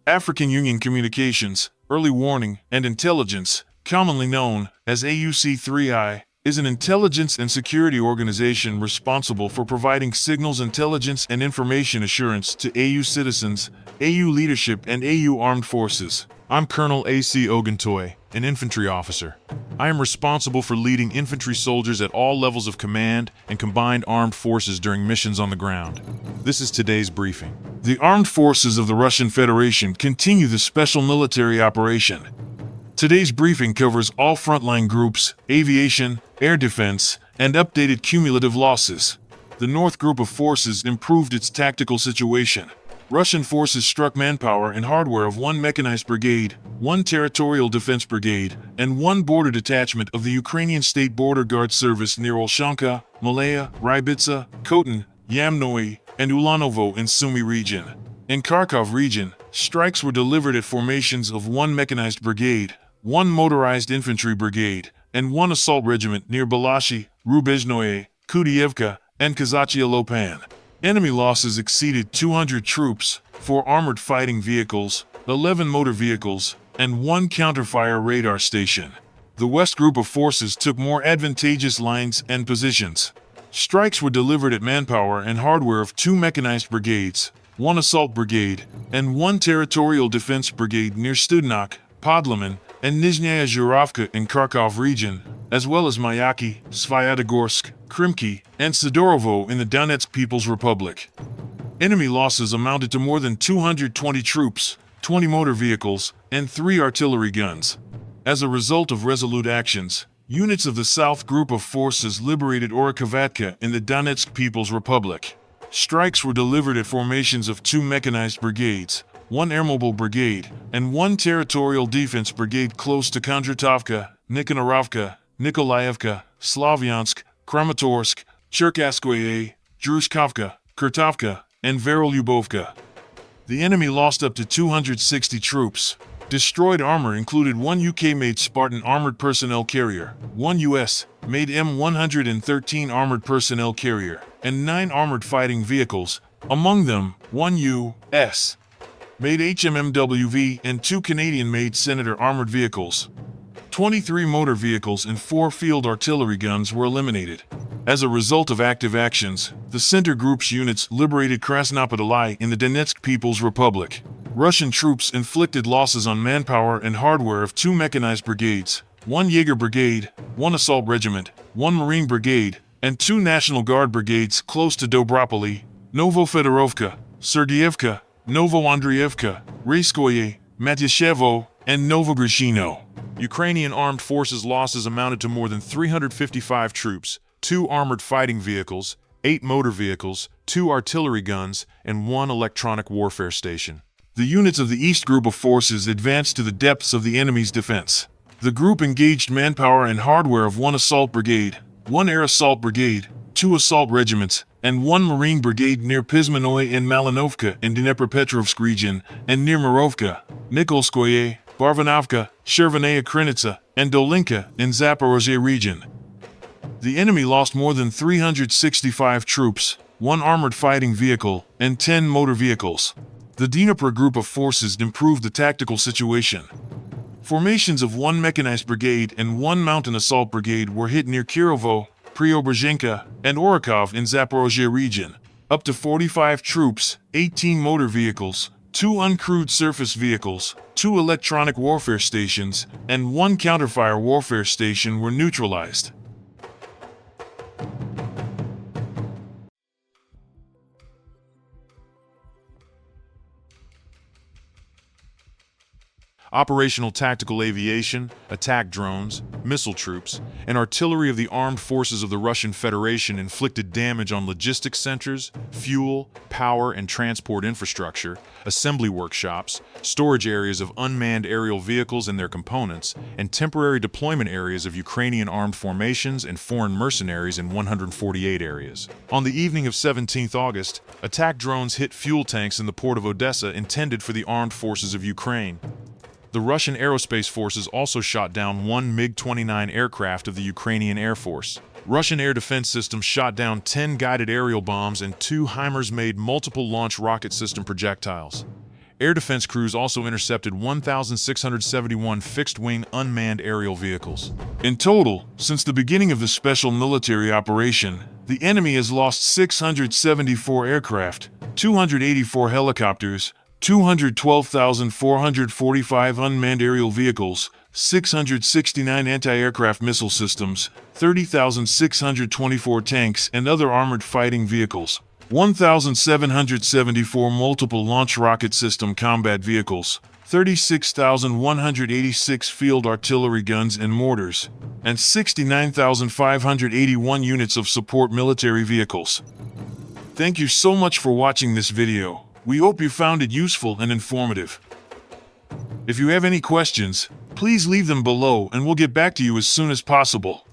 African Union Communications, Early Warning, and Intelligence, commonly known as AUC3I, is an intelligence and security organization responsible for providing signals intelligence and information assurance to AU citizens, AU leadership, and AU armed forces. I'm Colonel A.C. Oguntoye, an infantry officer. I am responsible for leading infantry soldiers at all levels of command and combined armed forces during missions on the ground. This is today's briefing. The armed forces of the Russian Federation continue the special military operation. Today's briefing covers all frontline groups, aviation, air defense, and updated cumulative losses. The North Group of Forces improved its tactical situation. Russian forces struck manpower and hardware of 1 mechanized brigade, 1 territorial defense brigade, and 1 border detachment of the Ukrainian State Border Guard Service near Olshanka, Malaya, Rybitsa, Khotin, Yamnoy, and Ulanovo in Sumy region. In Kharkov region, strikes were delivered at formations of 1 mechanized brigade, 1 motorized infantry brigade, and 1 assault regiment near Balashi, Rubezhnoye, Kudievka, and Kazachia Lopan. Enemy losses exceeded 200 troops, 4 armored fighting vehicles, 11 motor vehicles, and 1 counterfire radar station. The West Group of Forces took more advantageous lines and positions. Strikes were delivered at manpower and hardware of 2 mechanized brigades, 1 assault brigade, and 1 territorial defense brigade near Studnak, Podlaman, and Nizhnaya Zhuravka in Kharkov region, as well as Mayaki, Svyatogorsk, Krimki, and Sidorovo in the Donetsk People's Republic. Enemy losses amounted to more than 220 troops, 20 motor vehicles, and 3 artillery guns. As a result of resolute actions, units of the South Group of Forces liberated Orekhovatka in the Donetsk People's Republic. Strikes were delivered at formations of 2 mechanized brigades, 1 airmobile brigade, and 1 territorial defense brigade close to Kondratovka, Nikanorovka, Nikolaevka, Slavyansk, Kramatorsk, Cherkaskoye, Druzhkovka, Kurtovka, and Verolyubovka. The enemy lost up to 260 troops. Destroyed armor included 1 UK-made Spartan armored personnel carrier, 1 US-made M113 armored personnel carrier, and 9 armored fighting vehicles, among them 1 US-made HMMWV and 2 Canadian-made Senator armored vehicles. 23 motor vehicles and 4 field artillery guns were eliminated. As a result of active actions, the Center Group's units liberated Krasnopodolye in the Donetsk People's Republic. Russian troops inflicted losses on manpower and hardware of 2 mechanized brigades, 1 Jaeger brigade, 1 assault regiment, 1 Marine brigade, and 2 National Guard brigades close to Dobropoli, Novofedorovka, Sergeyevka, Novoandrievka, Rayskoye, Matyashevo, and Novogrishino. Ukrainian armed forces losses amounted to more than 355 troops, 2 armored fighting vehicles, 8 motor vehicles, 2 artillery guns, and 1 electronic warfare station. The units of the East Group of Forces advanced to the depths of the enemy's defense. The group engaged manpower and hardware of 1 assault brigade, 1 air assault brigade, 2 assault regiments, and 1 Marine brigade near Pizmanoy and Malinovka in Dnepropetrovsk region, and near Morovka, Nikolskoye, Barvanovka, Shervanaya Krinitsa, and Dolinka in Zaporozhye region. The enemy lost more than 365 troops, 1 armored fighting vehicle, and 10 motor vehicles. The DNEPR Group of Forces improved the tactical situation. Formations of 1 mechanized brigade and 1 mountain assault brigade were hit near Kirovo, Preobrazhenka, and Orekhov in Zaporozhye region. Up to 45 troops, 18 motor vehicles, 2 uncrewed surface vehicles, 2 electronic warfare stations, and 1 counterfire warfare station were neutralized. Operational tactical aviation, attack drones, missile troops, and artillery of the armed forces of the Russian Federation inflicted damage on logistics centers, fuel, power and transport infrastructure, assembly workshops, storage areas of unmanned aerial vehicles and their components, and temporary deployment areas of Ukrainian armed formations and foreign mercenaries in 148 areas. On the evening of 17th August, attack drones hit fuel tanks in the port of Odessa intended for the armed forces of Ukraine. The Russian Aerospace Forces also shot down 1 MiG-29 aircraft of the Ukrainian Air Force. Russian air defense systems shot down 10 guided aerial bombs and 2 HIMARS-made multiple launch rocket system projectiles. Air defense crews also intercepted 1,671 fixed-wing unmanned aerial vehicles. In total, since the beginning of the special military operation, the enemy has lost 674 aircraft, 284 helicopters, 212,445 unmanned aerial vehicles, 669 anti-aircraft missile systems, 30,624 tanks and other armored fighting vehicles, 1,774 multiple launch rocket system combat vehicles, 36,186 field artillery guns and mortars, and 69,581 units of support military vehicles. Thank you so much for watching this video. We hope you found it useful and informative. If you have any questions, please leave them below and we'll get back to you as soon as possible.